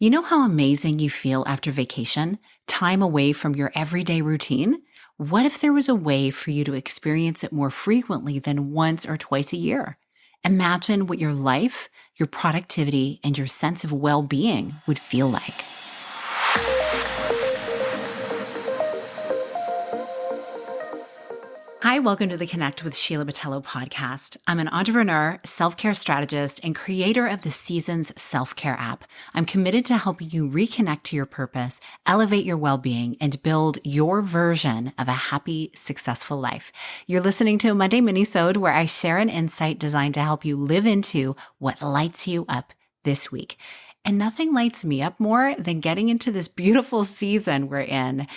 You know how amazing you feel after vacation? Time away from your everyday routine? What if there was a way for you to experience it more frequently than once or twice a year? Imagine what your life, your productivity, and your sense of well being would feel like. Hi, welcome to the Connect with Sheila podcast. I'm an entrepreneur, self-care strategist, and creator of the Seasons self-care app. I'm committed to helping you reconnect to your purpose, elevate your well-being, and build your version of a happy, successful life. You're listening to a Monday minisode where I share an insight designed to help you live into what lights you up this week. And nothing lights me up more than getting into this beautiful season we're in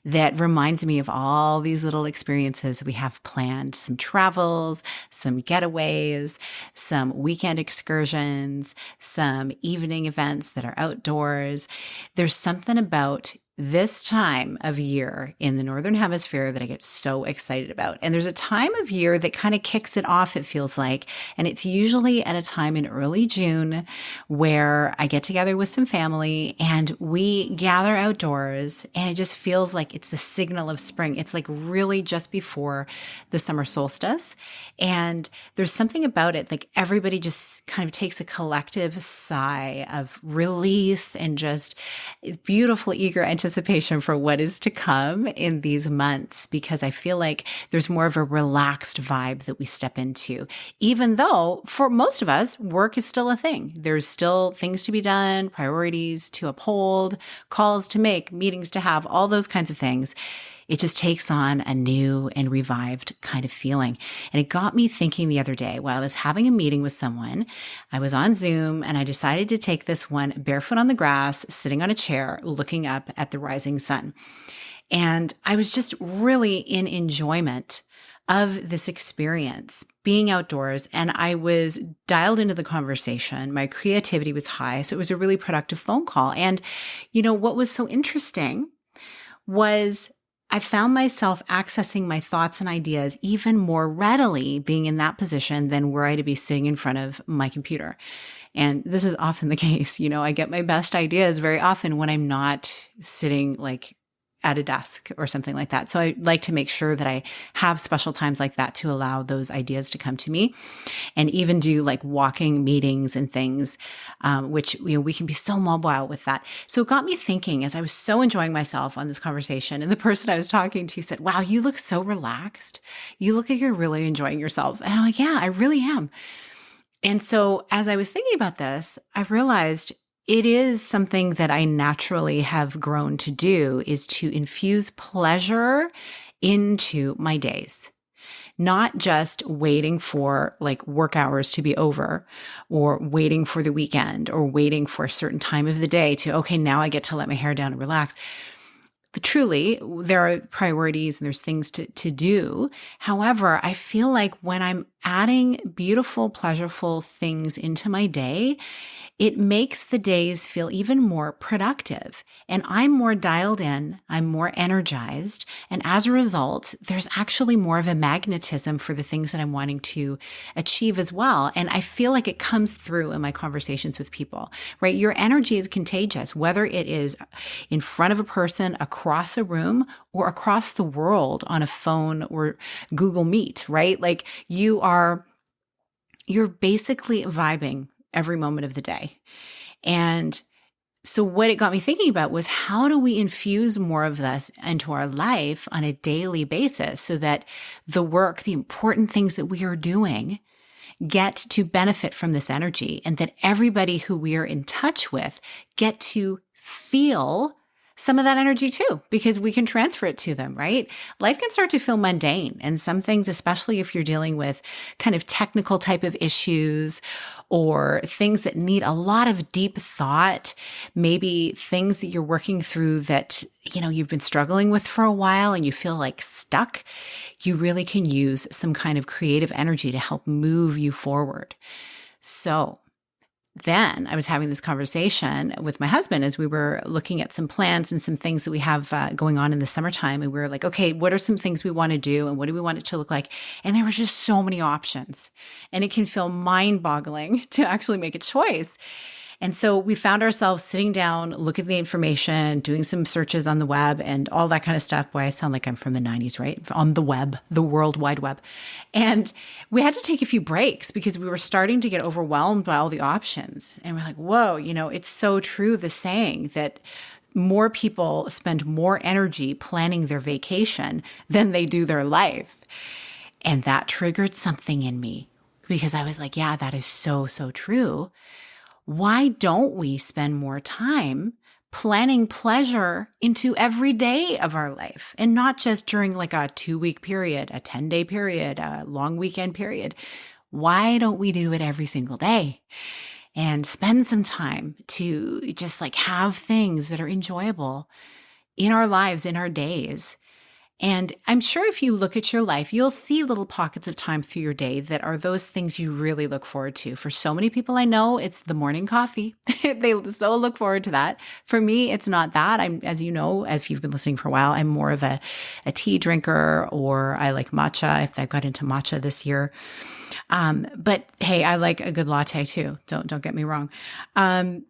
that reminds me of all these little experiences we have planned, some travels, some getaways, some weekend excursions, some evening events that are outdoors. There's something about this time of year in the Northern Hemisphere that I get so excited about. And there's a time of year that kind of kicks it off, it feels like. And it's usually at a time in early June where I get together with some family and we gather outdoors, and it just feels like it's the signal of spring. It's like really just before the summer solstice. And there's something about it, like everybody just kind of takes a collective sigh of release and just beautiful, eager anticipation for what is to come in these months, because I feel like there's more of a relaxed vibe that we step into, even though for most of us, work is still a thing. There's still things to be done, priorities to uphold, calls to make, meetings to have, all those kinds of things. It just takes on a new and revived kind of feeling. And it got me thinking the other day while I was having a meeting with someone. I was on Zoom and I decided to take this one barefoot on the grass, sitting on a chair, looking up at the rising sun. And I was just really in enjoyment of this experience, being outdoors, and I was dialed into the conversation. My creativity was high, so it was a really productive phone call. And, what was so interesting was I found myself accessing my thoughts and ideas even more readily being in that position than were I to be sitting in front of my computer. And this is often the case. I get my best ideas very often when I'm not sitting like at a desk or something like that. So I like to make sure that I have special times like that to allow those ideas to come to me, and even do like walking meetings and things, which, we can be so mobile with that. So it got me thinking as I was so enjoying myself on this conversation, and the person I was talking to said, "Wow, you look so relaxed. You look like you're really enjoying yourself." And I'm like, "Yeah, I really am." And so as I was thinking about this, I realized it is something that I naturally have grown to do, is to infuse pleasure into my days, not just waiting for like work hours to be over, or waiting for the weekend, or waiting for a certain time of the day to, okay, now I get to let my hair down and relax. Truly, there are priorities and there's things to do. However, I feel like when I'm adding beautiful, pleasureful things into my day, it makes the days feel even more productive. And I'm more dialed in, I'm more energized. And as a result, there's actually more of a magnetism for the things that I'm wanting to achieve as well. And I feel like it comes through in my conversations with people, right? Your energy is contagious, whether it is in front of a person, across a room, or across the world on a phone or Google Meet, right? Like you're basically vibing every moment of the day. And so what it got me thinking about was, how do we infuse more of this into our life on a daily basis so that the work, the important things that we are doing, get to benefit from this energy, and that everybody who we are in touch with get to feel some of that energy too, because we can transfer it to them, right? Life can start to feel mundane, and some things, especially if you're dealing with kind of technical type of issues or things that need a lot of deep thought, maybe things that you're working through that, you've been struggling with for a while and you feel like stuck, you really can use some kind of creative energy to help move you forward. So then I was having this conversation with my husband as we were looking at some plans and some things that we have going on in the summertime. And we were like, okay, what are some things we want to do? And what do we want it to look like? And there were just so many options. And it can feel mind-boggling to actually make a choice. And so we found ourselves sitting down, looking at the information, doing some searches on the web and all that kind of stuff. Boy, I sound like I'm from the 90s, right? On the web, the World Wide Web. And we had to take a few breaks because we were starting to get overwhelmed by all the options. And we're like, whoa, it's so true, the saying that more people spend more energy planning their vacation than they do their life. And that triggered something in me because I was like, yeah, that is so, so true. Why don't we spend more time planning pleasure into every day of our life and not just during like a 2-week period, a 10-day period, a long weekend period? Why don't we do it every single day and spend some time to just like have things that are enjoyable in our lives, in our days? And I'm sure if you look at your life, you'll see little pockets of time through your day that are those things you really look forward to. For so many people I know, it's the morning coffee. They so look forward to that. For me, it's not that. As you know, if you've been listening for a while, I'm more of a tea drinker, or I like matcha if I got into matcha this year. But hey, I like a good latte too. Don't get me wrong. And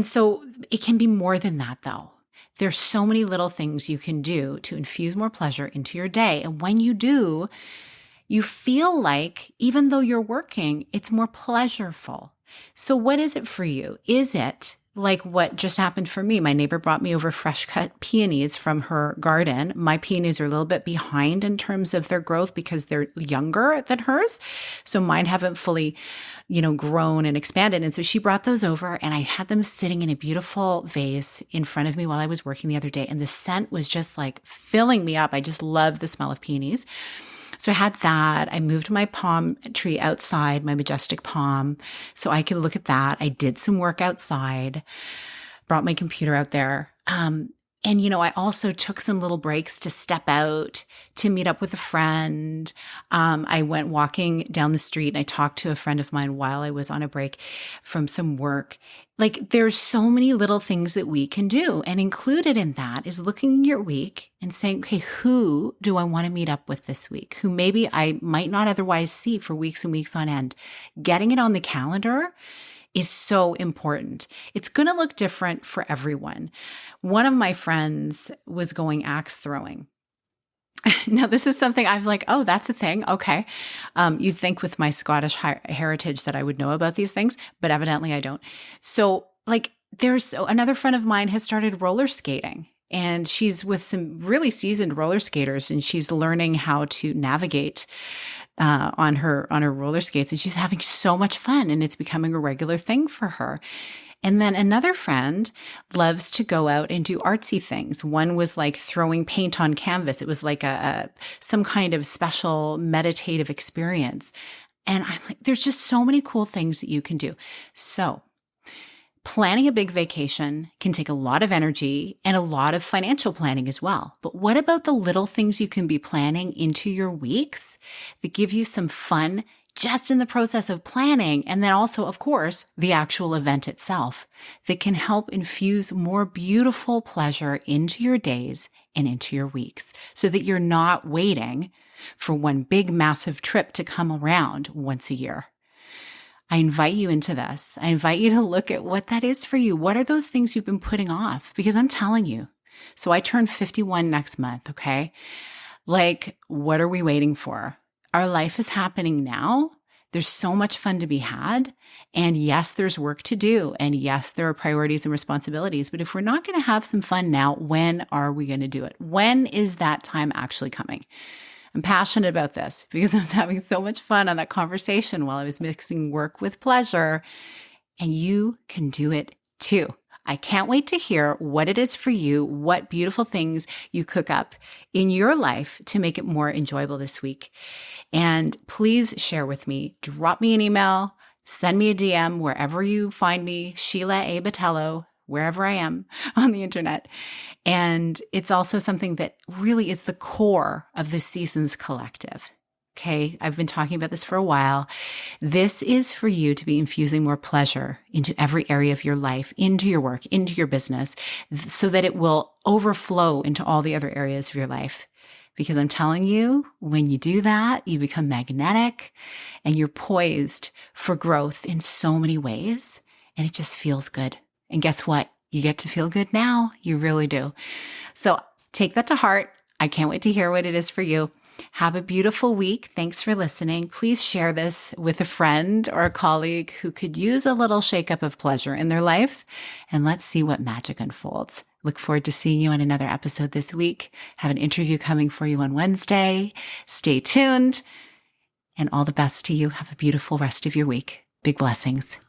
so it can be more than that though. There's so many little things you can do to infuse more pleasure into your day. And when you do, you feel like even though you're working, it's more pleasureful. So what is it for you? Is it like what just happened for me? My neighbor brought me over fresh cut peonies from her garden. My peonies are a little bit behind in terms of their growth because they're younger than hers. So mine haven't fully, grown and expanded. And so she brought those over and I had them sitting in a beautiful vase in front of me while I was working the other day. And the scent was just like filling me up. I just love the smell of peonies. So I had that. I moved my palm tree outside, my majestic palm, so I could look at that. I did some work outside, brought my computer out there. I also took some little breaks to step out, to meet up with a friend. I went walking down the street and I talked to a friend of mine while I was on a break from some work. Like there's so many little things that we can do. And included in that is looking at your week and saying, okay, who do I want to meet up with this week? Who maybe I might not otherwise see for weeks and weeks on end. Getting it on the calendar is so important. It's going to look different for everyone. One of my friends was going axe throwing. Now, this is something I was like, oh, that's a thing. Okay. You'd think with my Scottish heritage that I would know about these things, but evidently I don't. So there's another friend of mine has started roller skating. And she's with some really seasoned roller skaters and she's learning how to navigate on her roller skates. And she's having so much fun and it's becoming a regular thing for her. And then another friend loves to go out and do artsy things. One was like throwing paint on canvas. It was like some kind of special meditative experience. And I'm like, there's just so many cool things that you can do. So planning a big vacation can take a lot of energy and a lot of financial planning as well. But what about the little things you can be planning into your weeks that give you some fun just in the process of planning? And then also, of course, the actual event itself that can help infuse more beautiful pleasure into your days and into your weeks so that you're not waiting for one big, massive trip to come around once a year. I invite you into this. I invite you to look at what that is for you. What are those things you've been putting off? Because I'm telling you. So I turn 51 next month, okay? Like, what are we waiting for? Our life is happening now. There's so much fun to be had. And yes, there's work to do. And yes, there are priorities and responsibilities. But if we're not going to have some fun now, when are we going to do it? When is that time actually coming? I'm passionate about this because I was having so much fun on that conversation while I was mixing work with pleasure, and you can do it too. I can't wait to hear what it is for you, what beautiful things you cook up in your life to make it more enjoyable this week. And please share with me, drop me an email, send me a DM wherever you find me, Sheila A. Botelho, wherever I am on the internet. And it's also something that really is the core of the Seasons Collective. Okay, I've been talking about this for a while. This is for you to be infusing more pleasure into every area of your life, into your work, into your business, so that it will overflow into all the other areas of your life. Because I'm telling you, when you do that, you become magnetic and you're poised for growth in so many ways. and it just feels good. And guess what? You get to feel good now. You really do. So take that to heart. I can't wait to hear what it is for you. Have a beautiful week. Thanks for listening. Please share this with a friend or a colleague who could use a little shakeup of pleasure in their life. And let's see what magic unfolds. Look forward to seeing you on another episode this week. Have an interview coming for you on Wednesday. Stay tuned. And all the best to you. Have a beautiful rest of your week. Big blessings.